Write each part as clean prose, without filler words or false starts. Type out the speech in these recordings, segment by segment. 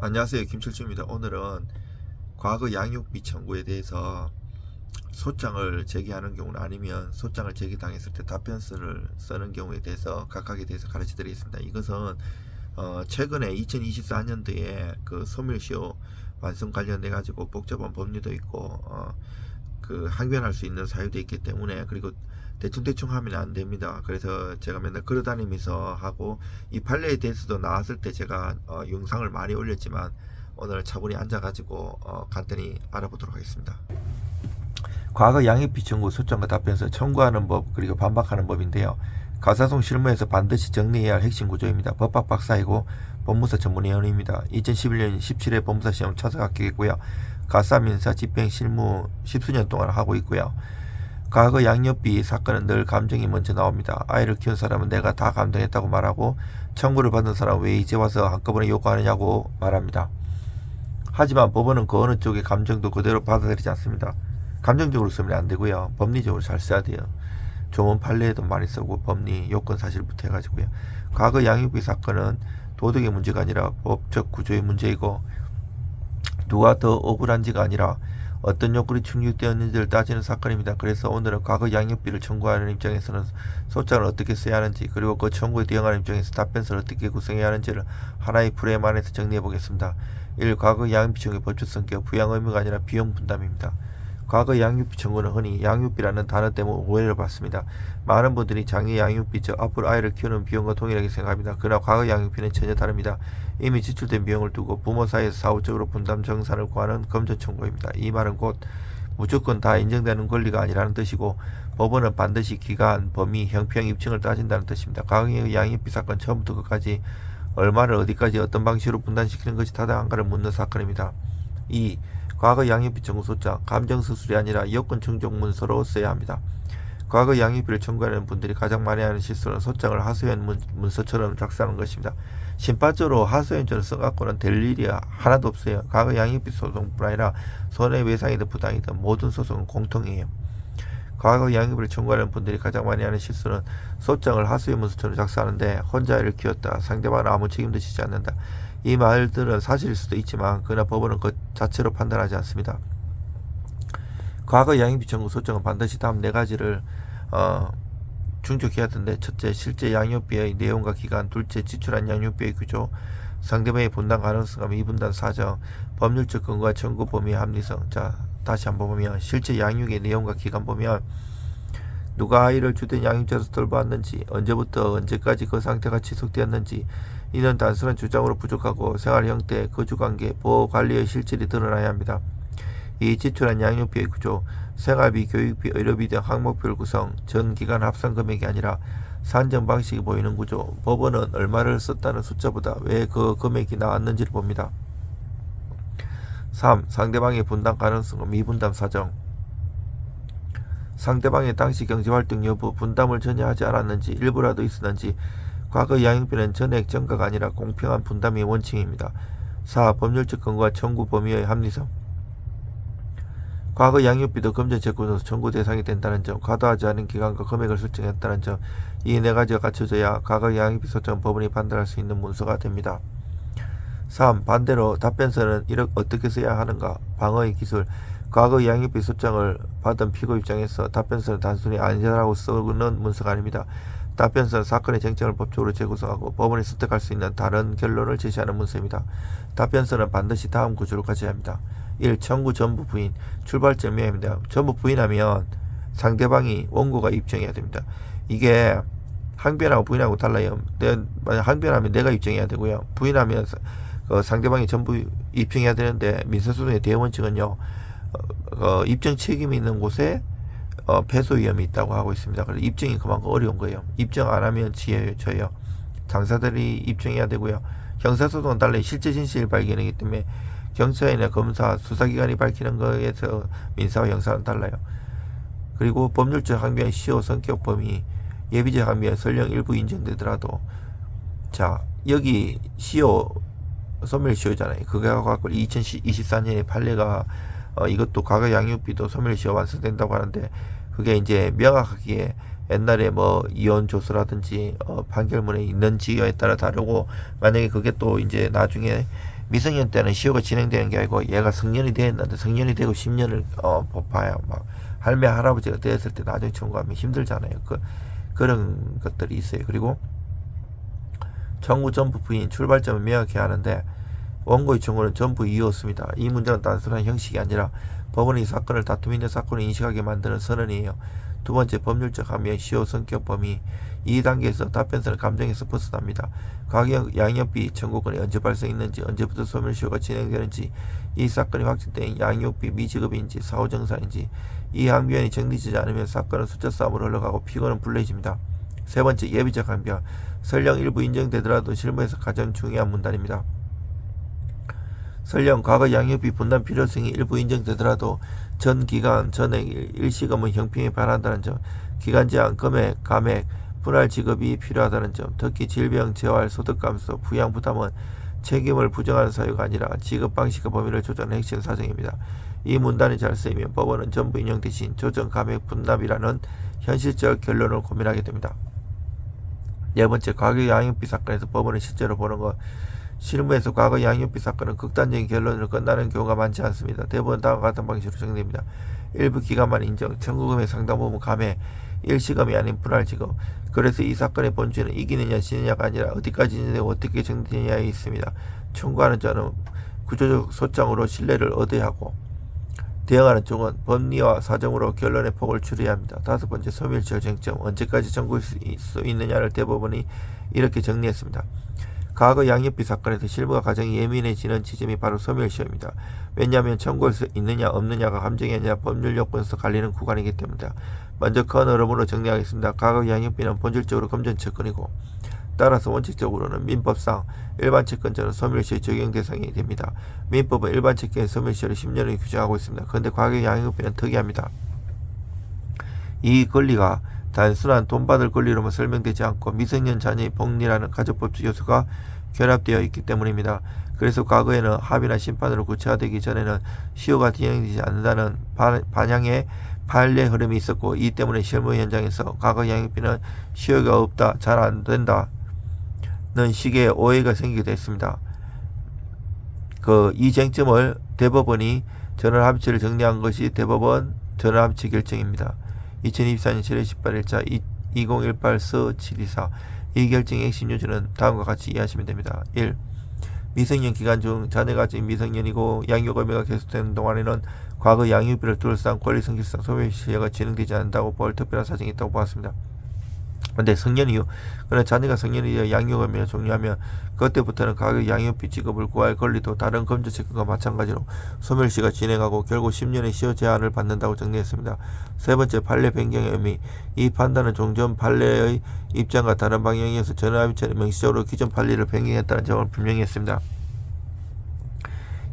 안녕하세요. 김철주입니다. 오늘은 과거 양육비 청구에 대해서 소장을 제기하는 경우는 아니면 소장을 제기당했을 때 답변서를 쓰는 경우에 대해서 각각에 대해서 가르쳐 드리겠습니다. 이것은 최근에 2024년도에 그 소멸시효 완성 관련해 가지고 복잡한 법률도 있고 그 항변할 수 있는 사유도 있기 때문에, 그리고 대충 하면 안 됩니다. 그래서 제가 맨날 걸어다니면서 하고, 이 판례에 대해서도 나왔을 때 제가 영상을 많이 올렸지만 오늘 차분히 앉아가지고 간단히 알아보도록 하겠습니다. 과거 양육비 청구 소장과 답변서 청구하는 법, 그리고 반박하는 법인데요. 가사송 실무에서 반드시 정리해야 할 핵심 구조입니다. 법학 박사이고 법무사 전문위원입니다. 2011년 17회 법무사 시험 참석 합격했고요. 가사민사 집행 실무 10수년 동안 하고 있고요. 과거 양육비 사건은 늘 감정이 먼저 나옵니다. 아이를 키운 사람은 내가 다 감당했다고 말하고, 청구를 받은 사람은 왜 이제 와서 한꺼번에 요구하느냐고 말합니다. 하지만 법원은 그 어느 쪽의 감정도 그대로 받아들이지 않습니다. 감정적으로 쓰면 안 되고요. 법리적으로 잘 써야 돼요. 조문 판례에도 많이 쓰고 법리, 요건 사실부터 해가지고요. 과거 양육비 사건은 도덕의 문제가 아니라 법적 구조의 문제이고, 누가 더 억울한지가 아니라 어떤 요건이 충족되었는지를 따지는 사건입니다. 그래서 오늘은 과거 양육비를 청구하는 입장에서는 소장을 어떻게 써야 하는지, 그리고 그 청구에 대응하는 입장에서 답변서를 어떻게 구성해야 하는지를 하나의 프레임 안에서 정리해 보겠습니다. 1. 과거 양육비 청구의 법적 성격, 부양 의무가 아니라 비용 분담입니다. 과거 양육비 청구는 흔히 양육비라는 단어 때문에 오해를 받습니다. 많은 분들이 장애 양육비, 즉 앞으로 아이를 키우는 비용과 동일하게 생각합니다. 그러나 과거 양육비는 전혀 다릅니다. 이미 지출된 비용을 두고 부모 사이에서 사후적으로 분담 정산을 구하는 금전 청구입니다. 이 말은 곧 무조건 다 인정되는 권리가 아니라는 뜻이고, 법원은 반드시 기간, 범위, 형평, 입증을 따진다는 뜻입니다. 과거 양육비 사건 처음부터 끝까지 얼마를 어디까지 어떤 방식으로 분담시키는 것이 타당한가를 묻는 사건입니다. 2. 과거 양육비 청구 소장, 감정서술이 아니라 여건 충족 문서로 써야 합니다. 과거 양육비를 청구하는 분들이 가장 많이 하는 실수는 소장을 하소연 문서처럼 작성하는 것입니다. 심판적으로 하소연처럼 써갖고는 될 일이 하나도 없어요. 과거 양육비 소송뿐 아니라 손해배상이든 부당이든 모든 소송은 공통이에요. 과거 양육비를 청구하는 분들이 가장 많이 하는 실수는 소장을 하소연 문서처럼 작성하는데 혼자 아이를 키웠다, 상대방은 아무 책임도 지지 않는다. 이 말들은 사실일 수도 있지만 그러나 법원은 그 자체로 판단하지 않습니다. 과거 양육비 청구 소장은 반드시 다음 4가지를 충족해야 하는데, 첫째, 실제 양육비의 내용과 기간. 둘째, 지출한 양육비의 규조. 상대방의 분담 가능성, 미분담 사정, 법률적 근거와 청구 범위의 합리성. 자, 다시 한번 보면 실제 양육의 내용과 기간 보면 누가 아이를 주된 양육자로서 돌보았는지, 언제부터 언제까지 그 상태가 지속되었는지, 이는 단순한 주장으로 부족하고 생활 형태, 거주관계, 보호관리의 실질이 드러나야 합니다. 이 지출한 양육비의 구조, 생활비, 교육비, 의료비 등 항목별 구성, 전 기간 합산 금액이 아니라 산정 방식이 보이는 구조, 법원은 얼마를 썼다는 숫자보다 왜 그 금액이 나왔는지를 봅니다. 3. 상대방의 분담 가능성, 미분담 사정. 상대방의 당시 경제활동 여부, 분담을 전혀 하지 않았는지, 일부라도 있었는지. 과거 양육비는 전액 전가가 아니라 공평한 분담이 원칙입니다. 4. 법률적 근거와 청구 범위의 합리성. 과거 양육비도 금전 재고에서 청구 대상이 된다는 점, 과도하지 않은 기간과 금액을 설정했다는 점, 이 4가지가 갖춰져야 과거 양육비 소장은 법원이 판단할 수 있는 문서가 됩니다. 3. 반대로 답변서는 어떻게 써야 하는가? 방어의 기술. 과거 양육비 소장을 받은 피고 입장에서 답변서는 단순히 아니라고 쓰는 문서가 아닙니다. 답변서는 사건의 쟁점을 법적으로 재구성하고 법원이 습득할 수 있는 다른 결론을 제시하는 문서입니다. 답변서는 반드시 다음 구조를 가져야 합니다. 1. 청구 전부 부인. 출발점 명입니다. 전부 부인하면 상대방이 원고가 입증해야 됩니다. 이게 항변하고 부인하고 달라요. 만약 항변하면 내가 입증해야 되고요. 부인하면 상대방이 전부 입증해야 되는데, 민사소송의 대원칙은요, 입증 책임이 있는 곳에 패소 위험이 있다고 하고 있습니다. 그래서 입증이 그만큼 어려운 거예요. 입증 안 하면 져요. 당사자들이 입증해야 되고요. 형사소송은 달리 실제 진실 발견이기 때문에 경찰이나 검사, 수사기관이 밝히는 거에서 민사와 형사는 달라요. 그리고 법률적 항변 시효, 성격, 범위, 예비적 항변 설령 일부 인정되더라도, 자, 여기 시효, 소멸시효잖아요. 그거 갖고 2024년에 판례가 이것도 과거 양육비도 소멸시효 완성된다고 하는데, 그게 이제 명확하게 옛날에 뭐 이혼 조서라든지 판결문에 있는지에 따라 다르고, 만약에 그게 또 이제 나중에 미성년 때는 시효가 진행되는 게 아니고 얘가 성년이 되었는데 성년이 되고 10년을 봐야 막 할매 할아버지가 되었을 때 나중에 청구하면 힘들잖아요. 그런 것들이 있어요. 그리고 청구 전부 부인 출발점을 명확히 하는데 원고의 청구는 전부 이유였습니다. 이 문제는 단순한 형식이 아니라 법원이 사건을 다툼 있는 사건을 인식하게 만드는 선언이에요. 두 번째, 법률적 함의 시효 성격 범위. 이 단계에서 답변서는 감정에서 벗어납니다. 과거 양육비 청구권이 언제 발생했는지, 언제부터 소멸시효가 진행되는지, 이 사건이 확정된 양육비 미지급인지 사후정산인지, 이 항변이 정리되지 않으면 사건은 숫자 싸움으로 흘러가고 피고는 불리해집니다. 세 번째, 예비적 항변. 설령 일부 인정되더라도 실무에서 가장 중요한 문단입니다. 설령 과거 양육비 분담 필요성이 일부 인정되더라도 전 기간 전액 일시금은 형평이 반한다는 점, 기간 제한 금액, 감액, 분할 지급이 필요하다는 점, 특히 질병, 재활, 소득 감소, 부양 부담은 책임을 부정하는 사유가 아니라 지급 방식과 범위를 조정하는 핵심 사정입니다. 이 문단이 잘 쓰이면 법원은 전부 인용 대신 조정, 감액, 분납이라는 현실적 결론을 고민하게 됩니다. 네 번째, 과거 양육비 사건에서 법원은 실제로 보는 것. 실무에서 과거 양육비 사건은 극단적인 결론으로 끝나는 경우가 많지 않습니다. 대부분 다음과 같은 방식으로 정리됩니다. 일부 기간만 인정, 청구금의 상당 부분 감액, 일시금이 아닌 분할 지급. 그래서 이 사건의 본질은 이기느냐 지느냐가 아니라 어디까지 진행되고 어떻게 정리되느냐에 있습니다. 청구하는 자는 구조적 소장으로 신뢰를 얻어야 하고 대응하는 쪽은 법리와 사정으로 결론의 폭을 줄여야 합니다. 다섯 번째, 소멸시효 쟁점. 언제까지 청구할 수 있느냐를 대법원이 이렇게 정리했습니다. 과거 양육비 사건에서 실무가 가장 예민해지는 지점이 바로 소멸시효입니다. 왜냐하면 청구할 수 있느냐 없느냐가 감정이 아니라 법률 요건에서 갈리는 구간이기 때문이다. 먼저 큰 흐름으로 정리하겠습니다. 과거 양육비는 본질적으로 금전 채권이고 따라서 원칙적으로는 민법상 일반 채권자는 소멸시효 적용 대상이 됩니다. 민법은 일반 채권의 소멸시효를 10년을 규정하고 있습니다. 그런데 과거 양육비는 특이합니다. 이 권리가 단순한 돈 받을 권리로만 설명되지 않고 미성년 자녀의 복리라는 가족법적 요소가 결합되어 있기 때문입니다. 그래서 과거에는 합의나 심판으로 구체화되기 전에는 시효가 진행되지 않는다는 반향의 판례 흐름이 있었고, 이 때문에 실무 현장에서 과거 양육비는 시효가 없다, 잘 안 된다는 식의 오해가 생기게 했습니다. 이 쟁점을 대법원이 전원합의체를 정리한 것이 대법원 전원합의체 결정입니다. 2024년 7월 18일자 2018서724. 이 결정의 핵심 요지는 다음과 같이 이해하시면 됩니다. 1. 미성년 기간 중 자녀가 아직 미성년이고 양육의무가 계속되는 동안에는 과거 양육비를 둘러싼 권리 성질상 소멸시효가 진행되지 않는다고 볼 특별한 사정이 있다고 보았습니다. 그런데 성년 이후, 그러나 자녀가 성년이 되어 양육의무를 종료하면 그때부터는 과거 양육비 지급을 구할 권리도 다른 금전 채권과 마찬가지로 소멸시효가 진행하고 결국 10년의 시효 제한을 받는다고 정리했습니다. 세 번째, 판례 변경의 의미. 이 판단은 종전 판례의 입장과 다른 방향이어서 전원합의체는 명시적으로 기존 판례를 변경했다는 점을 분명히 했습니다.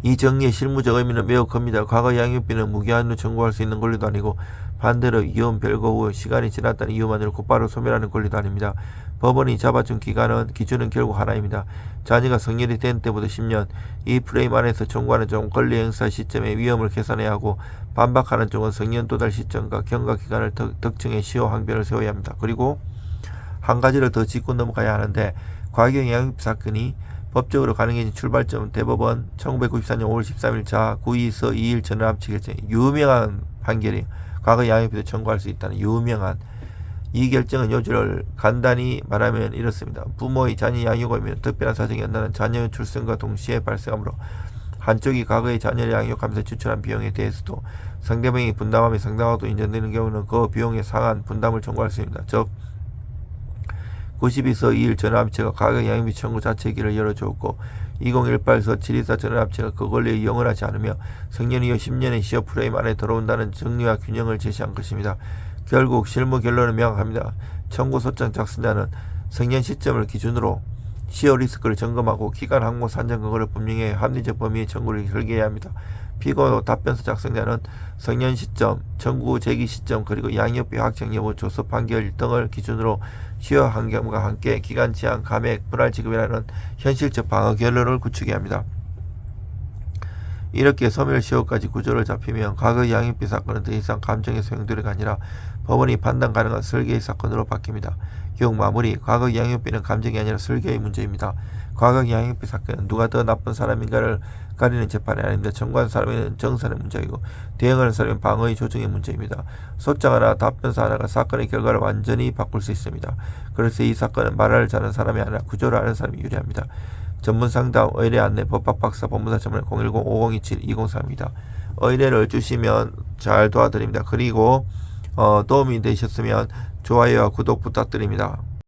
이 정리의 실무적 의미는 매우 큽니다. 과거 양육비는 무기한으로 청구할 수 있는 권리도 아니고 반대로 이혼 별거 후 시간이 지났다는 이유만으로 곧바로 소멸하는 권리도 아닙니다. 법원이 잡아준 기준은 결국 하나입니다. 자녀가 성년이 된 때부터 10년, 이 프레임 안에서 청구하는 종 권리 행사 시점의 위험을 계산해야 하고 반박하는 종은 성년 도달 시점과 경과 기간을 특정해 시효 항변을 세워야 합니다. 그리고 한 가지를 더 짚고 넘어가야 하는데, 과거 양육비 사건이 법적으로 가능해진 출발점 대법원 1994년 5월 13일자 9.2서 2일 전원합치 결정, 유명한 판결이 과거 양육비도 청구할 수 있다는 유명한 이 결정은 요지를 간단히 말하면 이렇습니다. 부모의 자녀 양육이면 특별한 사정이 없는 자녀의 출생과 동시에 발생하므로 한쪽이 과거의 자녀를 양육하면서 지출한 비용에 대해서도 상대방이 분담함이 상당하도 인정되는 경우는 그 비용에 상한 분담을 청구할 수 있습니다. 즉 92서 2일 전원합체가 과거 양육비 청구 자체의 길을 열어주었고 2018서 724 전원합체가 그 권리에 영원하지 않으며 성년 이후 10년의 시효 프레임 안에 들어온다는 정리와 균형을 제시한 것입니다. 결국 실무 결론은 명확합니다. 청구 소장 작성자는 성년 시점을 기준으로 시효 리스크를 점검하고 기간 항목 산정 근거를 분명히 합리적 범위의 청구를 설계해야 합니다. 피고 답변서 작성자는 성년 시점, 청구 제기 시점, 그리고 양육비 확정 여부, 조서 판결 등을 기준으로 시효 환경과 함께 기간 제한, 감액, 분할 지급이라는 현실적 방어 결론을 구축해야 합니다. 이렇게 소멸시효까지 구조를 잡히면 과거 양육비 사건은 더 이상 감정의 소용돌이가 아니라 법원이 판단 가능한 설계의 사건으로 바뀝니다. 결국 마무리, 과거 양육비는 감정이 아니라 설계의 문제입니다. 과거 양육비 사건은 누가 더 나쁜 사람인가를 가리는 재판이 아닙니다. 청구한 사람은 정산의 문제이고 대응하는 사람은 방어의 조정의 문제입니다. 소장 하나, 답변서 하나가 사건의 결과를 완전히 바꿀 수 있습니다. 그래서 이 사건은 말을 잘하는 사람이 아니라 구조를 아는 사람이 유리합니다. 전문 상담, 의뢰 안내, 법학박사, 법무사 전문 010-5027-203입니다. 의뢰를 주시면 잘 도와드립니다. 그리고 도움이 되셨으면 좋아요와 구독 부탁드립니다.